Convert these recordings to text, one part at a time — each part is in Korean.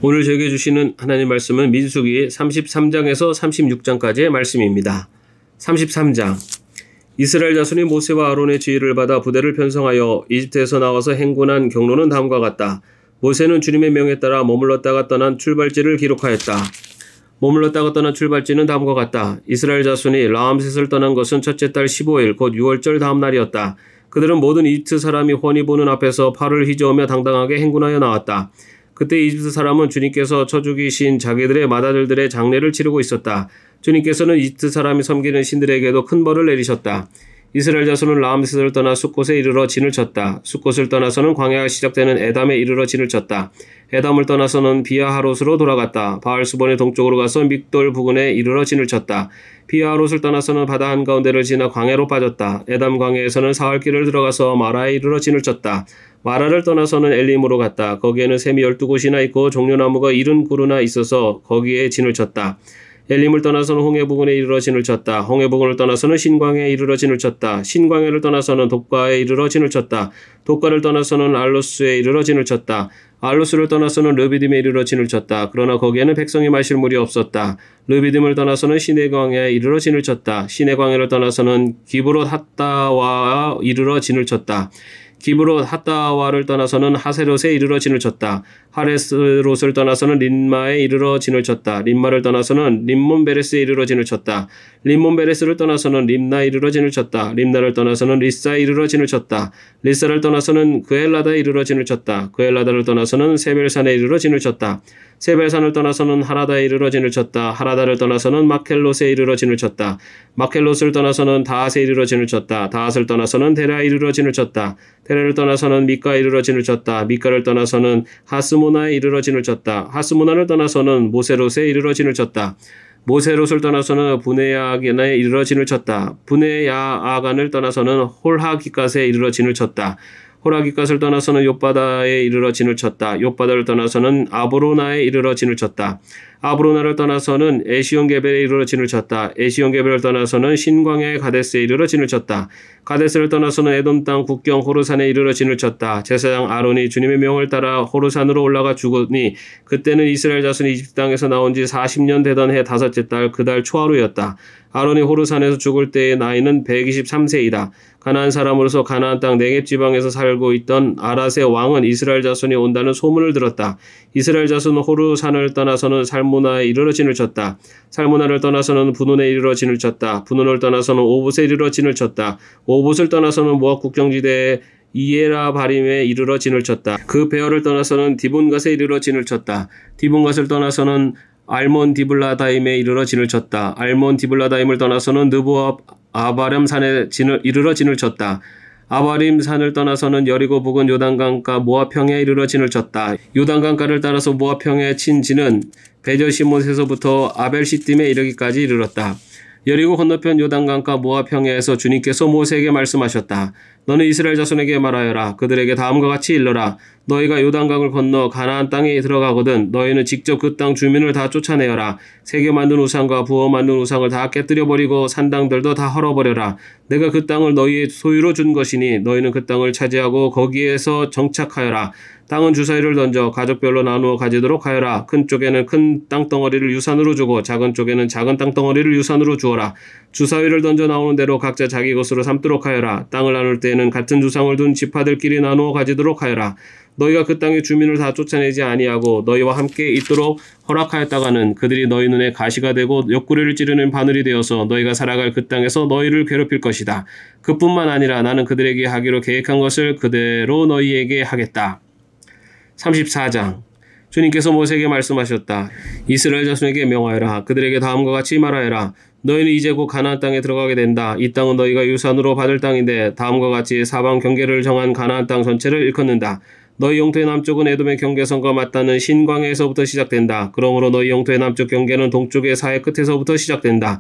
오늘 저에게 주시는 하나님 말씀은 민수기 33장에서 36장까지의 말씀입니다. 33장. 이스라엘 자손이 모세와 아론의 지휘를 받아 부대를 편성하여 이집트에서 나와서 행군한 경로는 다음과 같다. 모세는 주님의 명에 따라 머물렀다가 떠난 출발지를 기록하였다. 머물렀다가 떠난 출발지는 다음과 같다. 이스라엘 자손이 라암셋을 떠난 것은 첫째 달 15일 곧 6월절 다음 날이었다. 그들은 모든 이집트 사람이 훤히 보는 앞에서 팔을 휘저으며 당당하게 행군하여 나왔다. 그때 이집트 사람은 주님께서 쳐죽이신 자기들의 맏아들들의 장례를 치르고 있었다. 주님께서는 이집트 사람이 섬기는 신들에게도 큰 벌을 내리셨다. 이스라엘 자손은 라암셋을 떠나 숫곳에 이르러 진을 쳤다. 숫곳을 떠나서는 광야가 시작되는 에담에 이르러 진을 쳤다. 에담을 떠나서는 비아하롯으로 돌아갔다. 바알수본의 동쪽으로 가서 믹돌 부근에 이르러 진을 쳤다. 비아하롯을 떠나서는 바다 한가운데를 지나 광야로 빠졌다. 에담 광야에서는 사흘길을 들어가서 마라에 이르러 진을 쳤다. 마라를 떠나서는 엘림으로 갔다. 거기에는 샘이 12곳이나 있고 종려나무가 70그루나 있어서 거기에 진을 쳤다. 엘림을 떠나서는 홍해 부근에 이르러 진을 쳤다. 홍해 부근을 떠나서는 신광야에 이르러 진을 쳤다. 신광야를 떠나서는 독가에 이르러 진을 쳤다. 독가를 떠나서는 알로스에 이르러 진을 쳤다. 알로스를 떠나서는 르비딤에 이르러 진을 쳤다. 그러나 거기에는 백성이 마실 물이 없었다. 르비딤을 떠나서는 시내 광야에 이르러 진을 쳤다. 시내 광야를 떠나서는 기브롯 핫다와 이르러 진을 쳤다. 기브롯 핫다와를 떠나서는 하세롯에 이르러 진을 쳤다. 하레스롯을 떠나서는 린마에 이르러 진을 쳤다. 린마를 떠나서는 림몬베레스에 이르러 진을 쳤다. 림몬베레스를 떠나서는 림나에 이르러 진을 쳤다. 림나를 떠나서는 리사에 이르러 진을 쳤다. 리사를 떠나서는 그엘라다에 이르러 진을 쳤다. 그엘라다를 떠나서는 세벨산에 이르러 진을 쳤다. 세벨산을 떠나서는 하라다에 이르러 진을 쳤다. 하라다를 떠나서는 마켈롯에 이르러 진을 쳤다. 마켈롯을 떠나서는 다핫에 이르러 진을 쳤다. 다핫을 떠나서는 데라에 이르러 진을 쳤다. 데라를 떠나서는 미카에 이르러 진을 쳤다. 미카를 떠나서는 하스모나에 이르러 진을 쳤다. 하스모나를 떠나서는 모세롯에 이르러 진을 쳤다. 모세롯을 떠나서는 부네야간에 이르러 진을 쳤다. 부네야아간을 떠나서는 홀하기갓에 이르러 진을 쳤다. 홀하기갓을 떠나서는 욥바다에 이르러 진을 쳤다. 욥바다를 떠나서는 아브로나에 이르러 진을 쳤다. 아브로나를 떠나서는 에시온게벨에 이르러 진을 쳤다. 에시온게벨을 떠나서는 신광야의 가데스에 이르러 진을 쳤다. 가데스를 떠나서는 에돔 땅 국경 호르산에 이르러 진을 쳤다. 제사장 아론이 주님의 명을 따라 호르산으로 올라가 죽으니 그때는 이스라엘 자손이 이집트 땅에서 나온 지 40년 되던 해 다섯째 달 그 달 초하루였다. 아론이 호르산에서 죽을 때의 나이는 123세이다. 가나안 사람으로서 가나안 땅 네겝 지방에서 살고 있던 아랏의 왕은 이스라엘 자손이 온다는 소문을 들었다. 이스라엘 자손은 호르산을 떠나서는 살모나에 이르러 진을 쳤다. 살모나를 떠나서는 분논에 이르러 진을 쳤다. 분논을 떠나서는 오봇에 이르러 진을 쳤다. 오봇을 떠나서는 모압 국경지대에 이에라바림에 이르러 진을 쳤다. 그 베어를 떠나서는 디본갓에 이르러 진을 쳤다. 디본갓을 떠나서는 알몬 디블라다임에 이르러 진을 쳤다. 알몬 디블라다임을 떠나서는 느보압 아바림 산에 이르러 진을 쳤다. 아바림 산을 떠나서는 여리고 부근 요단강가 모압평에 이르러 진을 쳤다. 요단강가를 따라서 모압평에 친 진은 베저시못에서부터 아벨시딤에 이르기까지 이르렀다. 여리고 건너편 요단강가 모압평야에서 주님께서 모세에게 말씀하셨다. 너는 이스라엘 자손에게 말하여라. 그들에게 다음과 같이 일러라. 너희가 요단강을 건너 가나안 땅에 들어가거든 너희는 직접 그 땅 주민을 다 쫓아내어라. 새겨 만든 우상과 부어 만든 우상을 다 깨뜨려버리고 산당들도 다 헐어버려라. 내가 그 땅을 너희의 소유로 준 것이니 너희는 그 땅을 차지하고 거기에서 정착하여라. 땅은 주사위를 던져 가족별로 나누어 가지도록 하여라. 큰 쪽에는 큰 땅덩어리를 유산으로 주고 작은 쪽에는 작은 땅덩어리를 유산으로 주어라. 주사위를 던져 나오는 대로 각자 자기 것으로 삼도록 하여라. 땅을 나눌 때에는 같은 주상을 둔 지파들끼리 나누어 가지도록 하여라. 너희가 그 땅의 주민을 다 쫓아내지 아니하고 너희와 함께 있도록 허락하였다가는 그들이 너희 눈에 가시가 되고 옆구리를 찌르는 바늘이 되어서 너희가 살아갈 그 땅에서 너희를 괴롭힐 것이다. 그뿐만 아니라 나는 그들에게 하기로 계획한 것을 그대로 너희에게 하겠다. 34장. 주님께서 모세에게 말씀하셨다. 이스라엘 자손에게 명하여라. 그들에게 다음과 같이 말하여라. 너희는 이제 곧 가나안 땅에 들어가게 된다. 이 땅은 너희가 유산으로 받을 땅인데 다음과 같이 사방 경계를 정한 가나안 땅 전체를 일컫는다. 너희 영토의 남쪽은 에돔의 경계선과 맞닿는 신광야에서부터 시작된다. 그러므로 너희 영토의 남쪽 경계는 동쪽의 사해 끝에서부터 시작된다.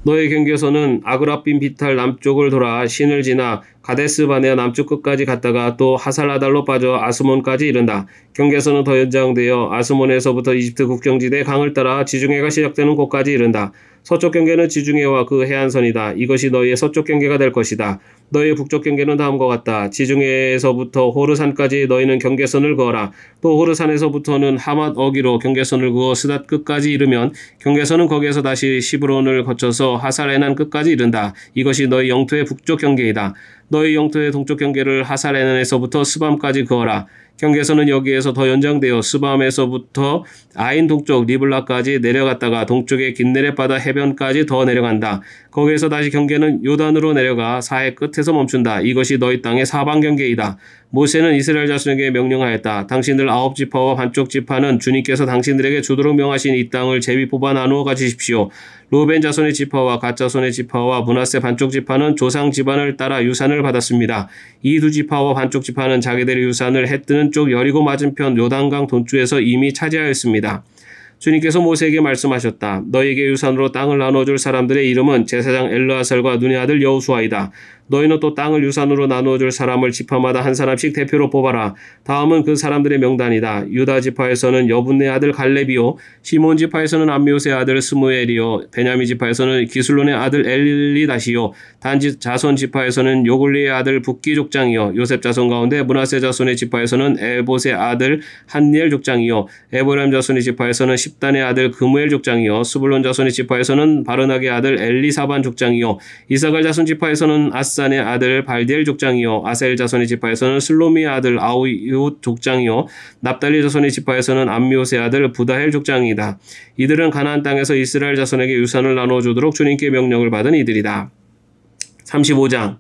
너의 경계선은 아그라빔 비탈 남쪽을 돌아 신을 지나 가데스 바네아 남쪽 끝까지 갔다가 또 하살라달로 빠져 아스몬까지 이른다. 경계선은 더 연장되어 아스몬에서부터 이집트 국경지대 강을 따라 지중해가 시작되는 곳까지 이른다. 서쪽 경계는 지중해와 그 해안선이다. 이것이 너희의 서쪽 경계가 될 것이다. 너희의 북쪽 경계는 다음과 같다. 지중해에서부터 호르산까지 너희는 경계선을 그어라. 또 호르산에서부터는 하맛 어기로 경계선을 그어 스닷 끝까지 이르면 경계선은 거기에서 다시 시브론을 거쳐서 하살에난 끝까지 이른다. 이것이 너희 영토의 북쪽 경계이다. 너희 영토의 동쪽 경계를 하살에난에서부터 스밤까지 그어라. 경계선은 여기에서 더 연장되어 스밤에서부터 아인 동쪽 리블라까지 내려갔다가 동쪽의 긴네렛 바다 해변까지 더 내려간다. 거기에서 다시 경계는 요단으로 내려가 사해 끝에서 멈춘다. 이것이 너희 땅의 사방 경계이다. 모세는 이스라엘 자손에게 명령하였다. 당신들 9지파와 반쪽 지파는 주님께서 당신들에게 주도록 명하신 이 땅을 제비 뽑아 나누어 가지십시오. 루벤 자손의 지파와 갓 자손의 지파와 므낫세 반쪽 지파는 조상 집안을 따라 유산을 받았습니다. 이 두 지파와 반쪽 지파는 자기들의 유산을 해 뜨는 쪽 여리고 맞은편 요단강 돈주에서 이미 차지하였습니다. 주님께서 모세에게 말씀하셨다. 너희에게 유산으로 땅을 나누어줄 사람들의 이름은 제사장 엘르아살과 눈의 아들 여호수아이다. 너희는 또 땅을 유산으로 나누어줄 사람을 지파마다 한 사람씩 대표로 뽑아라. 다음은 그 사람들의 명단이다. 유다 지파에서는 여분네 아들 갈렙이요, 시몬 지파에서는 암미옷의 아들 스무엘이요, 베냐민 지파에서는 기술론의 아들 엘리다시요, 단 자손 지파에서는 요글리의 아들 붓기 족장이요, 요셉 자손 가운데 므낫세 자손의 지파에서는 에봇의 아들 한니엘 족장이요, 에브라임 자손의 지파에서는 십단의 아들 그무엘 족장이요, 스불론 자손의 지파에서는 바르낙의 아들 엘리사반 족장이요, 이사갈 자손 지파에서는 아산의 아들 발디엘 족장이요, 아셀 자손의 지파에서는 슬로미의 아들 아우이웃 족장이요, 납달리 자손의 지파에서는 암미옷의 아들 부다헬 족장이다. 이들은 가나안 땅에서 이스라엘 자손에게 유산을 나누어 주도록 주님께 명령을 받은 이들이다. 35장.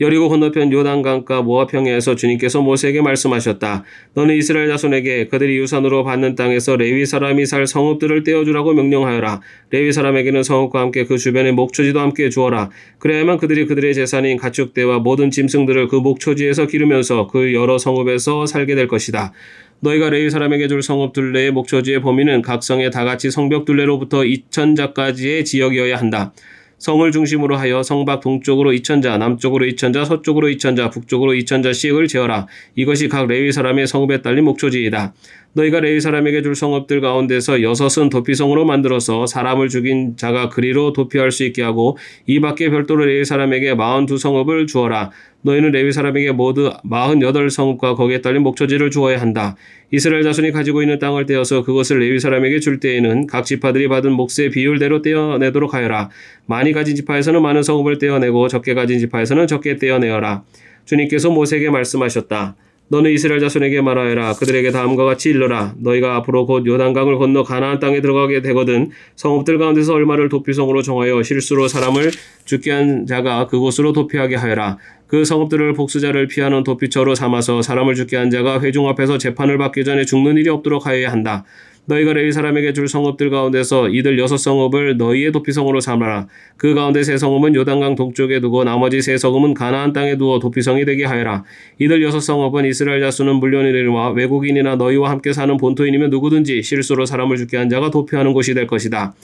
여리고 건너편 요단강가 모압 평야에서 주님께서 모세에게 말씀하셨다. 너는 이스라엘 자손에게 그들이 유산으로 받는 땅에서 레위 사람이 살 성읍들을 떼어주라고 명령하여라. 레위 사람에게는 성읍과 함께 그 주변의 목초지도 함께 주어라. 그래야만 그들이 그들의 재산인 가축대와 모든 짐승들을 그 목초지에서 기르면서 그 여러 성읍에서 살게 될 것이다. 너희가 레위 사람에게 줄 성읍 둘레의 목초지의 범위는 각 성의 다같이 성벽 둘레로부터 2000자까지의 지역이어야 한다. 성을 중심으로 하여 성밖 동쪽으로 2000자, 남쪽으로 2000자, 서쪽으로 2000자, 북쪽으로 2000자씩을 재어라. 이것이 각 레위 사람의 성읍에 딸린 목초지이다. 너희가 레위 사람에게 줄 성읍들 가운데서 6은 도피성으로 만들어서 사람을 죽인 자가 그리로 도피할 수 있게 하고 이 밖에 별도로 레위 사람에게 42성읍을 주어라. 너희는 레위 사람에게 모두 48성읍과 거기에 딸린 목초지를 주어야 한다. 이스라엘 자손이 가지고 있는 땅을 떼어서 그것을 레위 사람에게 줄 때에는 각 지파들이 받은 몫의 비율대로 떼어내도록 하여라. 많이 가진 지파에서는 많은 성읍을 떼어내고 적게 가진 지파에서는 적게 떼어내어라. 주님께서 모세에게 말씀하셨다. 너는 이스라엘 자손에게 말하여라. 그들에게 다음과 같이 일러라. 너희가 앞으로 곧 요단강을 건너 가나안 땅에 들어가게 되거든 성읍들 가운데서 얼마를 도피성으로 정하여 실수로 사람을 죽게 한 자가 그곳으로 도피하게 하여라. 그 성읍들을 복수자를 피하는 도피처로 삼아서 사람을 죽게 한 자가 회중 앞에서 재판을 받기 전에 죽는 일이 없도록 하여야 한다. 너희가 레위 사람에게 줄 성읍들 가운데서 이들 6성읍을 너희의 도피성으로 삼아라. 그 가운데 3성읍은 요단강 동쪽에 두고 나머지 3성읍은 가나안 땅에 두어 도피성이 되게 하여라. 이들 6성읍은 이스라엘 자손은 물론이나 외국인이나 너희와 함께 사는 본토인이면 누구든지 실수로 사람을 죽게 한 자가 도피하는 곳이 될 것이다.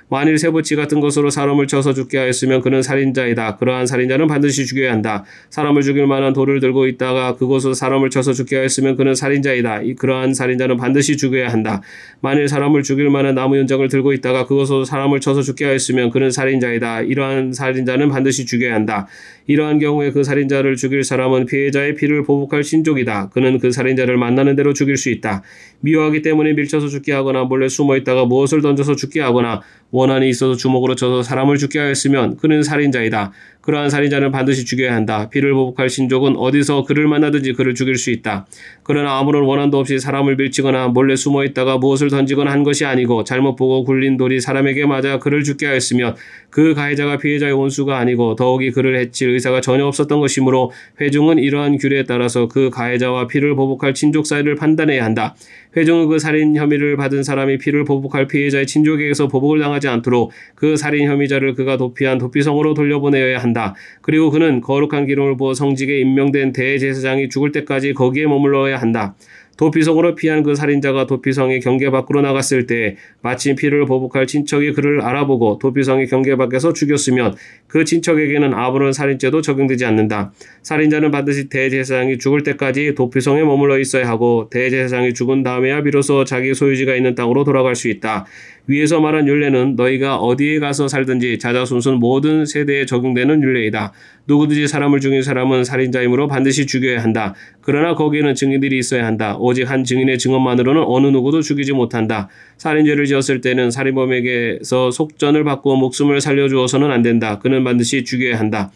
만일 쇠붙이 같은 것으로 사람을 쳐서 죽게 하였으면 그는 살인자이다. 그러한 살인자는 반드시 죽여야 한다. 사람을 죽일 만한 돌을 들고 있다가 그곳으로 사람을 쳐서 죽게 하였으면 그는 살인자이다. 그러한 살인자는 반드시 죽여야 한다. 만일 사람을 죽일 만한 나무 연장을 들고 있다가 그것으로 사람을 쳐서 죽게 하였으면 그는 살인자이다. 이러한 살인자는 반드시 죽여야 한다. 이러한 경우에 그 살인자를 죽일 사람은 피해자의 피를 보복할 신족이다. 그는 그 살인자를 만나는 대로 죽일 수 있다. 미워하기 때문에 밀쳐서 죽게 하거나 몰래 숨어있다가 무엇을 던져서 죽게 하거나 원한이 있어서 주먹으로 쳐서 사람을 죽게 하였으면 그는 살인자이다. 그러한 살인자는 반드시 죽여야 한다. 피를 보복할 신족은 어디서 그를 만나든지 그를 죽일 수 있다. 그러나 아무런 원한도 없이 사람을 밀치거나 몰래 숨어있다가 무엇을 던지거나 한 것이 아니고 잘못 보고 굴린 돌이 사람에게 맞아 그를 죽게 하였으면 그 가해자가 피해자의 원수가 아니고 더욱이 그를 해칠 의사가 전혀 없었던 것이므로 회중은 이러한 규례에 따라서 그 가해자와 피를 보복할 친족 사이를 판단해야 한다. 회중은 그 살인 혐의를 받은 사람이 피를 보복할 피해자의 친족에게서 보복을 당하지 않도록 그 살인 혐의자를 그가 도피한 도피성으로 돌려보내야 한다. 그리고 그는 거룩한 기름을 부어 성직에 임명된 대제사장이 죽을 때까지 거기에 머물러야 한다. 도피성으로 피한 그 살인자가 도피성의 경계 밖으로 나갔을 때 마침 피를 보복할 친척이 그를 알아보고 도피성의 경계 밖에서 죽였으면 그 친척에게는 아무런 살인죄도 적용되지 않는다. 살인자는 반드시 대제사장이 죽을 때까지 도피성에 머물러 있어야 하고 대제사장이 죽은 다음에야 비로소 자기 소유지가 있는 땅으로 돌아갈 수 있다. 위에서 말한 율례는 너희가 어디에 가서 살든지 자자손손 모든 세대에 적용되는 율례이다. 누구든지 사람을 죽인 사람은 살인자이므로 반드시 죽여야 한다. 그러나 거기에는 증인들이 있어야 한다. 오직 한 증인의 증언만으로는 어느 누구도 죽이지 못한다. 살인죄를 지었을 때는 살인범에게서 속전을 받고 목숨을 살려주어서는 안 된다. 그는 반드시 죽여야 한다.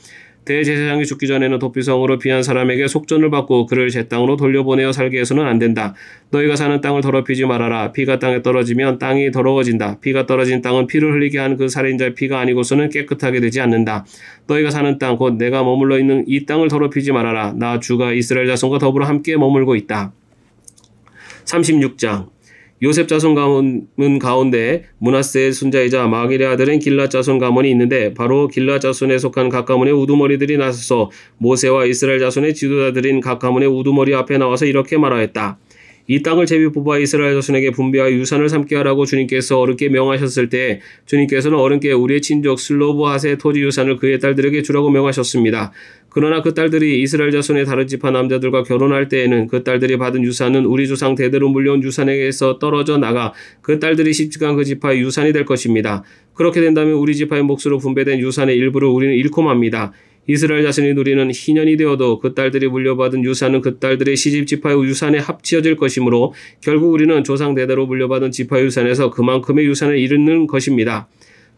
대제사장이 죽기 전에는 도피성으로 피한 사람에게 속전을 받고 그를 제 땅으로 돌려보내어 살게 해서는 안 된다. 너희가 사는 땅을 더럽히지 말아라. 피가 땅에 떨어지면 땅이 더러워진다. 피가 떨어진 땅은 피를 흘리게 한 그 살인자의 피가 아니고서는 깨끗하게 되지 않는다. 너희가 사는 땅 곧 내가 머물러 있는 이 땅을 더럽히지 말아라. 나 주가 이스라엘 자손과 더불어 함께 머물고 있다. 36장 요셉 자손 가문 가운데 므낫세의 손자이자 마길의 아들인 길앗 자손 가문이 있는데 바로 길앗 자손에 속한 각 가문의 우두머리들이 나서서 모세와 이스라엘 자손의 지도자들인 각 가문의 우두머리 앞에 나와서 이렇게 말하였다. 이 땅을 제비 뽑아 이스라엘 자손에게 분배하여 유산을 삼게 하라고 주님께서 어른께 명하셨을 때 주님께서는 어른께 우리의 친족 슬로브핫의 토지 유산을 그의 딸들에게 주라고 명하셨습니다. 그러나 그 딸들이 이스라엘 자손의 다른 지파 남자들과 결혼할 때에는 그 딸들이 받은 유산은 우리 조상 대대로 물려온 유산에게서 떨어져 나가 그 딸들이 시집간 그 지파의 유산이 될 것입니다. 그렇게 된다면 우리 지파의 몫으로 분배된 유산의 일부를 우리는 잃고 맙니다. 이스라엘 자손이 누리는 희년이 되어도 그 딸들이 물려받은 유산은 그 딸들의 시집 지파의 유산에 합치어질 것이므로 결국 우리는 조상 대대로 물려받은 지파의 유산에서 그만큼의 유산을 잃는 것입니다.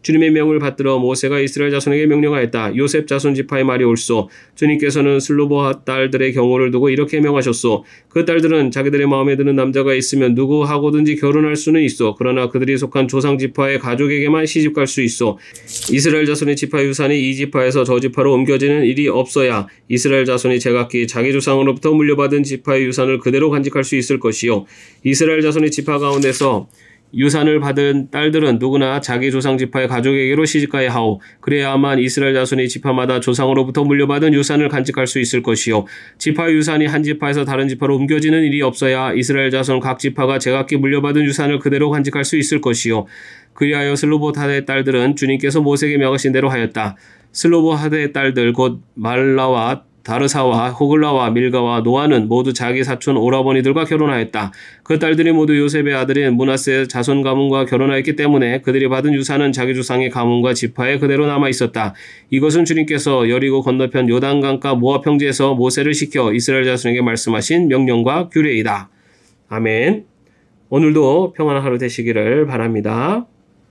주님의 명을 받들어 모세가 이스라엘 자손에게 명령하였다. 요셉 자손 지파의 말이 옳소. 주님께서는 슬로브핫 딸들의 경우를 두고 이렇게 명하셨소. 그 딸들은 자기들의 마음에 드는 남자가 있으면 누구하고든지 결혼할 수는 있어. 그러나 그들이 속한 조상 지파의 가족에게만 시집갈 수 있어. 이스라엘 자손의 지파 유산이 이 지파에서 저 지파로 옮겨지는 일이 없어야 이스라엘 자손이 제각기 자기 조상으로부터 물려받은 지파의 유산을 그대로 간직할 수 있을 것이요. 이스라엘 자손의 지파 가운데서 유산을 받은 딸들은 누구나 자기 조상 지파의 가족에게로 시집가야 하오. 그래야만 이스라엘 자손의 지파마다 조상으로부터 물려받은 유산을 간직할 수 있을 것이요. 지파의 유산이 한 지파에서 다른 지파로 옮겨지는 일이 없어야 이스라엘 자손 각 지파가 제각기 물려받은 유산을 그대로 간직할 수 있을 것이요. 그리하여 슬로보핫의 딸들은 주님께서 모세에게 명하신 대로 하였다. 슬로보핫의 딸들 곧 말라와 다르사와 호글라와 밀가와 노아는 모두 자기 사촌 오라버니들과 결혼하였다. 그 딸들이 모두 요셉의 아들인 므낫세 자손 가문과 결혼하였기 때문에 그들이 받은 유산은 자기 조상의 가문과 지파에 그대로 남아있었다. 이것은 주님께서 여리고 건너편 요단강가 모압 평지에서 모세를 시켜 이스라엘 자손에게 말씀하신 명령과 규례이다. 아멘. 오늘도 평안한 하루 되시기를 바랍니다.